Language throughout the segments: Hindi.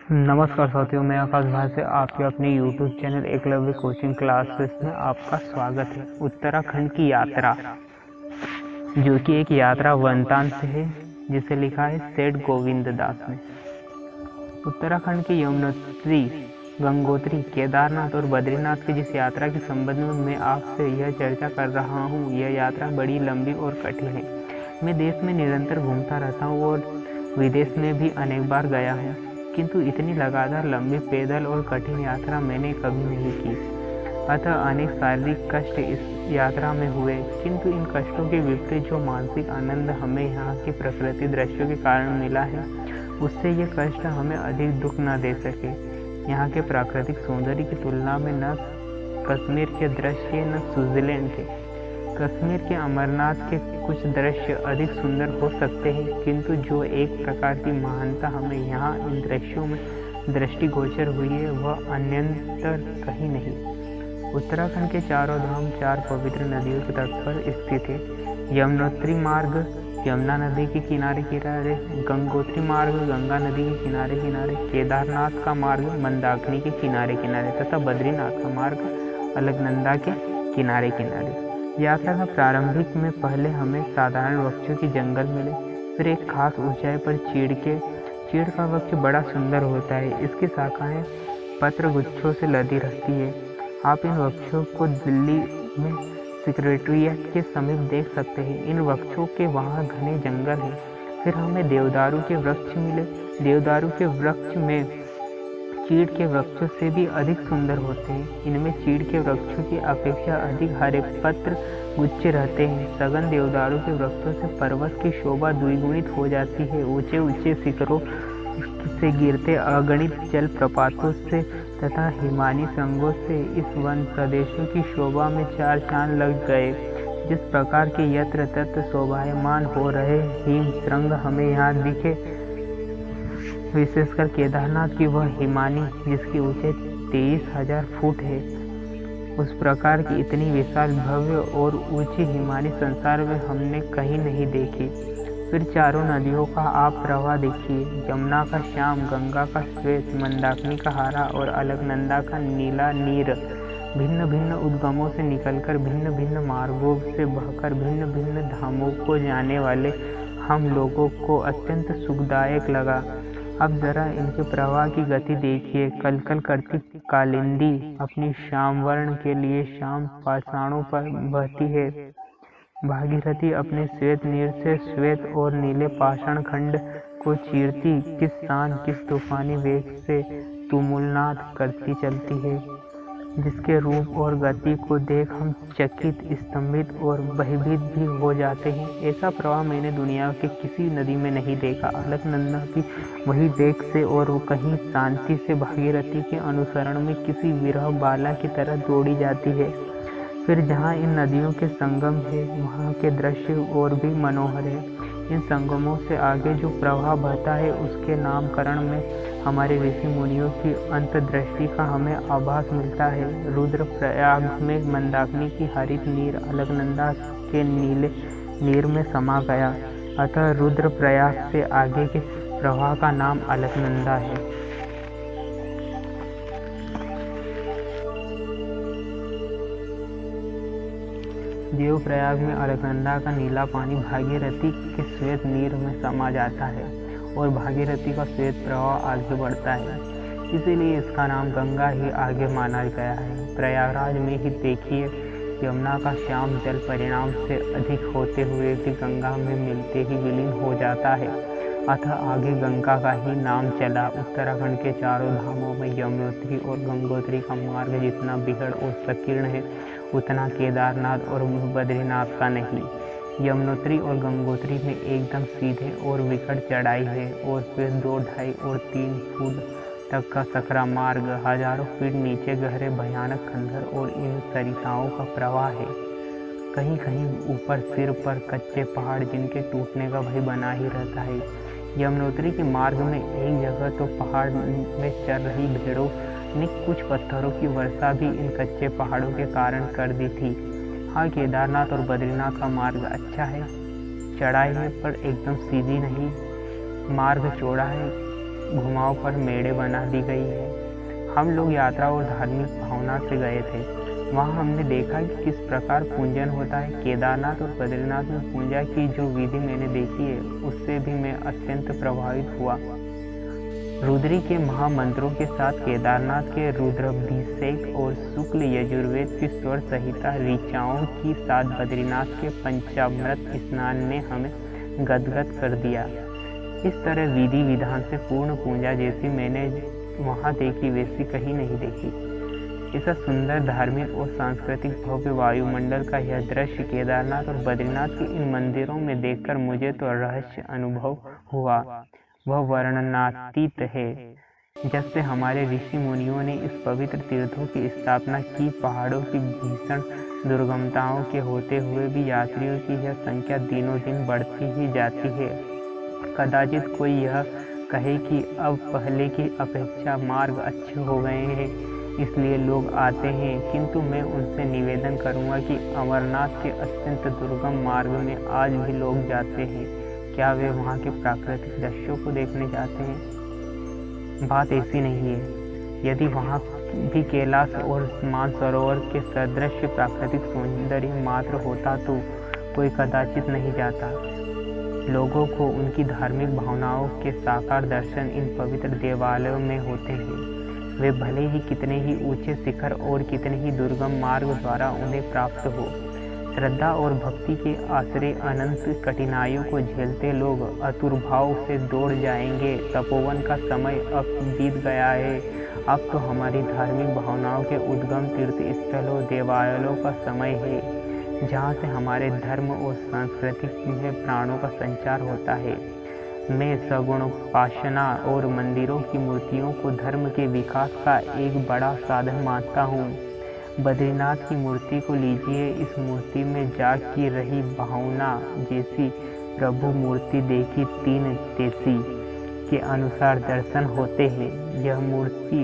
नमस्कार साथियों, मैं आकाश भाई से आपके अपने YouTube channel Eklavya coaching classes में आपका स्वागत है। उत्तराखंड की यात्रा, जो कि एक यात्रा वृत्तांत है, जिसे लिखा है सेठ गोविंद दास ने। उत्तराखंड के यमुनोत्री, गंगोत्री, केदारनाथ और बद्रीनाथ की जिस यात्रा के संबंध में मैं आपसे यह चर्चा कर रहा हूँ, यह यात्रा बड़ी लंबी और कठिन है। मैं देश में निरंतर घूमता रहता हूँ और विदेश में भी अनेक बार गया हूँ, किंतु इतनी लगातार लंबी पैदल और कठिन यात्रा मैंने कभी नहीं की। अतः अनेक शारीरिक कष्ट इस यात्रा में हुए, किंतु इन कष्टों के विपरीत जो मानसिक आनंद हमें यहाँ के प्रकृति दृश्यों के कारण मिला है, उससे ये कष्ट हमें अधिक दुख न दे सके। यहाँ के प्राकृतिक सौंदर्य की तुलना में न कश्मीर के दृश्य न स्विट्जरलैंड के, कश्मीर के अमरनाथ के कुछ दृश्य अधिक सुंदर हो सकते हैं, किंतु जो एक प्रकार की महानता हमें यहाँ इन दृश्यों में दृष्टिगोचर हुई है, वह अन्यंतर कहीं नहीं। उत्तराखंड के चारों धाम 4 पवित्र नदियों के तट पर स्थित है। यमुनोत्री मार्ग यमुना नदी के किनारे किनारे, गंगोत्री मार्ग गंगा नदी के किनारे किनारे, केदारनाथ का मार्ग मंदाकिनी के किनारे किनारे तथा बद्रीनाथ का मार्ग अलकनंदा के किनारे किनारे। यात्रा का प्रारंभिक में पहले हमें साधारण वृक्षों के जंगल मिले, फिर एक खास ऊंचाई पर चीड़ का वृक्ष बड़ा सुंदर होता है। इसकी शाखाएं पत्र गुच्छों से लदी रहती है। आप इन वृक्षों को दिल्ली में सेक्रेटेरिएट के समीप देख सकते हैं। इन वृक्षों के वहाँ घने जंगल हैं। फिर हमें देवदारू के वृक्ष मिले। देवदारू के वृक्ष में चीड़ के वृक्षों से भी अधिक सुंदर होते हैं। इनमें चीड़ के वृक्षों की अपेक्षा अधिक हरे पत्र गुच्छे रहते हैं। सघन देवदारू के वृक्षों से पर्वत की शोभा द्विगुणित हो जाती है। ऊंचे ऊंचे शिखरों से गिरते अगणित जल प्रपातों से तथा हिमानी श्रृंगों से इस वन प्रदेशों की शोभा में 4 चांद लग गए। जिस प्रकार के यत्र तत्र शोभायमान हो रहे हिम श्रृंग हमें यहाँ दिखे, विशेषकर केदारनाथ की वह हिमानी जिसकी ऊंचाई 23,000 फुट है, उस प्रकार की इतनी विशाल, भव्य और ऊंची हिमानी संसार में हमने कहीं नहीं देखी। फिर चारों नदियों का आप प्रवाह देखिए। यमुना का श्याम, गंगा का श्वेत, मंदाकिनी का हरा और अलकनंदा का नीला नीर भिन्न भिन्न उद्गमों से निकलकर भिन्न भिन्न मार्गों से बहकर भिन्न भिन्न धामों को जाने वाले हम लोगों को अत्यंत सुखदायक लगा। अब जरा इनके प्रवाह की गति देखिए। कलकल करती कालिंदी अपनी श्याम वर्ण के लिए श्याम पाषाणों पर बहती है। भागीरथी अपने श्वेत नीर से श्वेत और नीले पाषाण खंड को चीरती किस शान किस तूफानी वेग से तुमुलनाद करती चलती है, जिसके रूप और गति को देख हम चकित, स्तंभित और भयभीत भी हो जाते हैं। ऐसा प्रवाह मैंने दुनिया के किसी नदी में नहीं देखा। अलकनंदा भी वही वेग से और कहीं शांति से भागीरथी के अनुसरण में किसी विरह बाला की तरह दौड़ी जाती है। फिर जहाँ इन नदियों के संगम है, वहाँ के दृश्य और भी मनोहर है। इन संगमों से आगे जो प्रवाह बहता है, उसके नामकरण में हमारे ऋषि मुनियों की अंतर्दृष्टि का हमें आभास मिलता है। रुद्रप्रयाग में मंदाकिनी की हरित नीर अलकनंदा के नीले नीर में समा गया, अतः रुद्रप्रयाग से आगे के प्रवाह का नाम अलकनंदा है। देवप्रयाग में अलकनंदा का नीला पानी भागीरथी के श्वेत नीर में समा जाता है और भागीरथी का श्वेत प्रवाह आगे बढ़ता है, इसीलिए इसका नाम गंगा ही आगे माना गया है। प्रयागराज में ही देखिए, यमुना का श्याम जल परिणाम से अधिक होते हुए भी गंगा में मिलते ही विलीन हो जाता है, अतः आगे गंगा का ही नाम चला। उत्तराखंड के चारों धामों में यमुनोत्री और गंगोत्री का मार्ग जितना बिगड़ और संकीर्ण है, उतना केदारनाथ और बद्रीनाथ का नहीं। यमुनोत्री और गंगोत्री में एकदम सीधे और विकट चढ़ाई है और फिर 2, 2.5 और 3 फुट तक का सकरा मार्ग, हजारों फीट नीचे गहरे भयानक खंडर और इन सरिताओं का प्रवाह है। कहीं कहीं ऊपर सिर पर कच्चे पहाड़ जिनके टूटने का भय बना ही रहता है। यमुनोत्री के मार्ग में एक जगह तो पहाड़ में चल रही भेड़ों ने कुछ पत्थरों की वर्षा भी इन कच्चे पहाड़ों के कारण कर दी थी। हाँ, केदारनाथ और बद्रीनाथ का मार्ग अच्छा है, चढ़ाई है पर एकदम सीधी नहीं, मार्ग चौड़ा है घुमाव पर मेड़े बना दी गई है। हम लोग यात्रा और धार्मिक भावना से गए थे। वहाँ हमने देखा कि किस प्रकार पूजन होता है। केदारनाथ और बद्रीनाथ में पूजा की जो विधि मैंने देखी है उससे भी मैं अत्यंत प्रभावित हुआ। रुद्री के महामंत्रों के साथ केदारनाथ के रुद्राभिषेक और शुक्ल यजुर्वेद की स्वर संहिता ऋचाओं की साथ बद्रीनाथ के पंचामृत स्नान ने हमें गदगद कर दिया। इस तरह विधि विधान से पूर्ण पूजा जैसी मैंने वहाँ देखी वैसी कहीं नहीं देखी। ऐसा सुंदर धार्मिक और सांस्कृतिक भव्य वायुमंडल का यह दृश्य केदारनाथ और बद्रीनाथ के इन मंदिरों में देखकर मुझे तो रहस्य अनुभव हुआ। वह वर्णनातीत है। जब से हमारे ऋषि मुनियों ने इस पवित्र तीर्थों की स्थापना की, पहाड़ों की भीषण दुर्गमताओं के होते हुए भी यात्रियों की यह संख्या दिनों दिन बढ़ती ही जाती है। कदाचित कोई यह कहे कि अब पहले की अपेक्षा मार्ग अच्छे हो गए हैं, इसलिए लोग आते हैं, किंतु मैं उनसे निवेदन करूंगा कि अमरनाथ के अत्यंत दुर्गम मार्ग में आज भी लोग जाते हैं। क्या वे वहाँ के प्राकृतिक दृश्यों को देखने जाते हैं? बात ऐसी नहीं है। यदि वहाँ भी कैलाश और मानसरोवर के सदृश प्राकृतिक सौंदर्य मात्र होता तो कोई कदाचित नहीं जाता। लोगों को उनकी धार्मिक भावनाओं के साकार दर्शन इन पवित्र देवालयों में होते हैं। वे भले ही कितने ही ऊंचे शिखर और कितने ही दुर्गम मार्ग द्वारा उन्हें प्राप्त हो, श्रद्धा और भक्ति के आश्रय अनंत कठिनाइयों को झेलते लोग अतुर्भाव से दौड़ जाएंगे। तपोवन का समय अब बीत गया है। अब तो हमारी धार्मिक भावनाओं के उद्गम तीर्थ स्थलों देवालयों का समय है, जहाँ से हमारे धर्म और संस्कृति में प्राणों का संचार होता है। मैं सगुणोपासना और मंदिरों की मूर्तियों को धर्म के विकास का एक बड़ा साधन मानता हूँ। बद्रीनाथ की मूर्ति को लीजिए। इस मूर्ति में जाग की रही भावना जैसी प्रभु मूर्ति देखी 3 तेसी के अनुसार दर्शन होते हैं। यह मूर्ति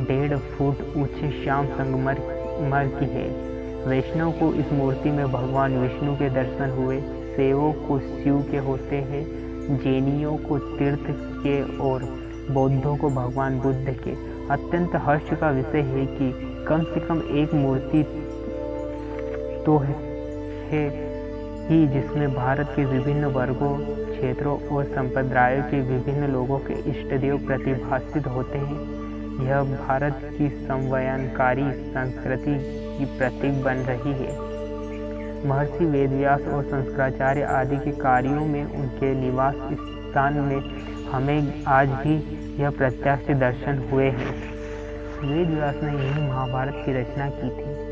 1.5 फुट ऊंचे श्याम संगमरमर की है। वैष्णव को इस मूर्ति में भगवान विष्णु के दर्शन हुए, सेवों को शिव के होते हैं, जैनियों को तीर्थ के और बौद्धों को भगवान बुद्ध के। अत्यंत हर्ष का विषय है कि कम से कम एक मूर्ति तो है ही जिसमें भारत के विभिन्न वर्गों, क्षेत्रों और संप्रदायों के विभिन्न लोगों के इष्टदेव प्रतिभासित होते हैं। यह भारत की समन्वयनकारी संस्कृति की प्रतीक बन रही है। महर्षि वेदव्यास और शंकराचार्य आदि के कार्यों में उनके निवास स्थान में हमें आज भी यह प्रत्यक्ष दर्शन हुए हैं। वेदव्यास ने यही महाभारत की रचना की थी।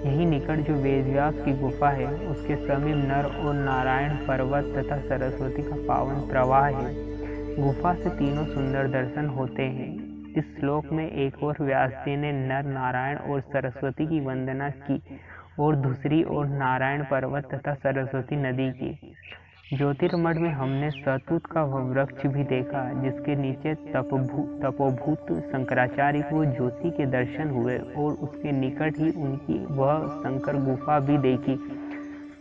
यही निकट जो वेदव्यास की गुफा है, उसके समीप नर और नारायण पर्वत तथा सरस्वती का पावन प्रवाह है। गुफा से तीनों सुंदर दर्शन होते हैं। इस श्लोक में एक और व्यास जी ने नर नारायण और सरस्वती की वंदना की और दूसरी ओर नारायण पर्वत तथा सरस्वती नदी की। ज्योतिर्मठ में हमने शतूत का वह वृक्ष भी देखा जिसके नीचे तपोभूत शंकराचार्य को ज्योति के दर्शन हुए और उसके निकट ही उनकी वह शंकर गुफा भी देखी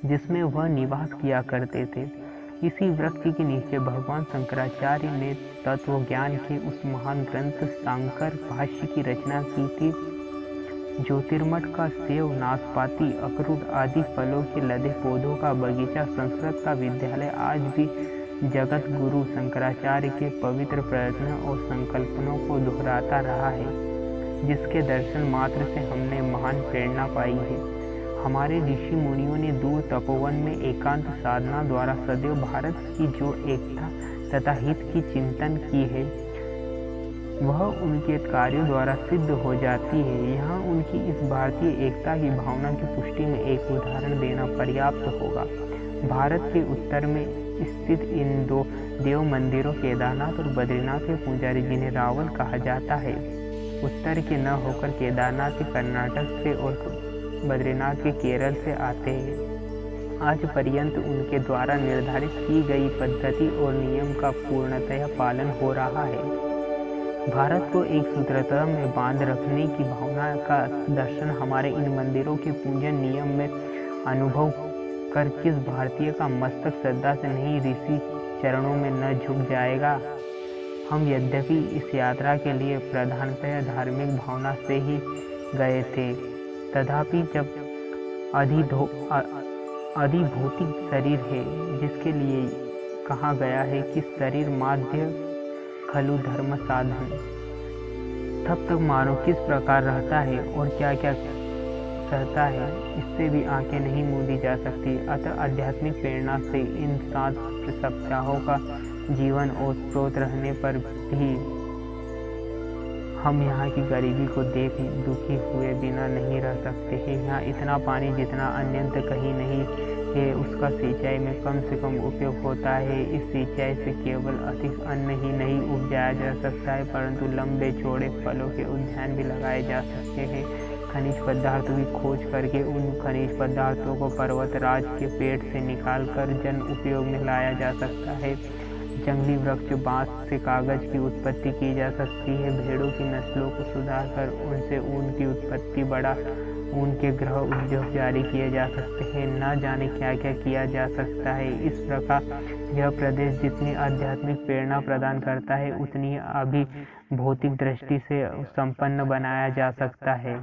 जिसमें वह निवास किया करते थे। इसी वृक्ष के नीचे भगवान शंकराचार्य ने तत्व ज्ञान के उस महान ग्रंथ शांकर भाष्य की रचना की थी। ज्योतिर्मठ का सेव, नाशपाती, अखरोट आदि फलों के लदे पौधों का बगीचा, संस्कृत का विद्यालय आज भी जगत गुरु शंकराचार्य के पवित्र प्रयत्न और संकल्पनों को दोहराता रहा है, जिसके दर्शन मात्र से हमने महान प्रेरणा पाई है। हमारे ऋषि मुनियों ने दूर तपोवन में एकांत साधना द्वारा सदैव भारत की जो एकता तथा हित की चिंतन की है वह उनके कार्यों द्वारा सिद्ध हो जाती है। यहाँ उनकी इस भारतीय एकता की भावना की पुष्टि में एक उदाहरण देना पर्याप्त होगा। भारत के उत्तर में स्थित इन 2 देव मंदिरों केदारनाथ और बद्रीनाथ के पुजारी जिन्हें रावल कहा जाता है, उत्तर के न होकर केदारनाथ के कर्नाटक से और बद्रीनाथ के केरल से आते हैं। आज पर्यंत उनके द्वारा निर्धारित की गई पद्धति और नियम का पूर्णतः पालन हो रहा है। भारत को एक सूत्रता में बांध रखने की भावना का दर्शन हमारे इन मंदिरों के पूजन नियम में अनुभव कर किस भारतीय का मस्तक श्रद्धा से नहीं ऋषि चरणों में न झुक जाएगा। हम यद्यपि इस यात्रा के लिए प्रधानतया धार्मिक भावना से ही गए थे, तथापि जब अधिभौतिक शरीर है, जिसके लिए कहा गया है कि शरीर माध्य खलु धर्म साधन, तब तक मानव किस प्रकार रहता है और क्या क्या सहता है, इससे भी आंखें नहीं मूंदी जा सकती। अतः आध्यात्मिक प्रेरणा से इन 7 सप्ताहों का जीवन ओतप्रोत रहने पर भी हम यहाँ की गरीबी को देख दुखी हुए बिना नहीं रह सकते हैं। यहाँ इतना पानी जितना अन्यत्र कहीं नहीं है, उसका सिंचाई में कम से कम उपयोग होता है। इस सिंचाई से केवल अधिक अन्न ही नहीं उपजाया जा सकता है, परंतु लंबे चौड़े फलों के उद्यान भी लगाए जा सकते हैं। खनिज पदार्थों की खोज करके उन खनिज पदार्थों को पर्वतराज के पेट से निकालकर जन उपयोग में लाया जा सकता है। जंगली वृक्ष बांस से कागज की उत्पत्ति की जा सकती है। भेड़ों की नस्लों को सुधार कर उनसे ऊन की उत्पत्ति बड़ा ऊन के गृह उद्योग जारी किए जा सकते हैं। न जाने क्या क्या किया जा सकता है। इस प्रकार यह प्रदेश जितनी आध्यात्मिक प्रेरणा प्रदान करता है, उतनी ही अभी भौतिक दृष्टि से संपन्न बनाया जा सकता है।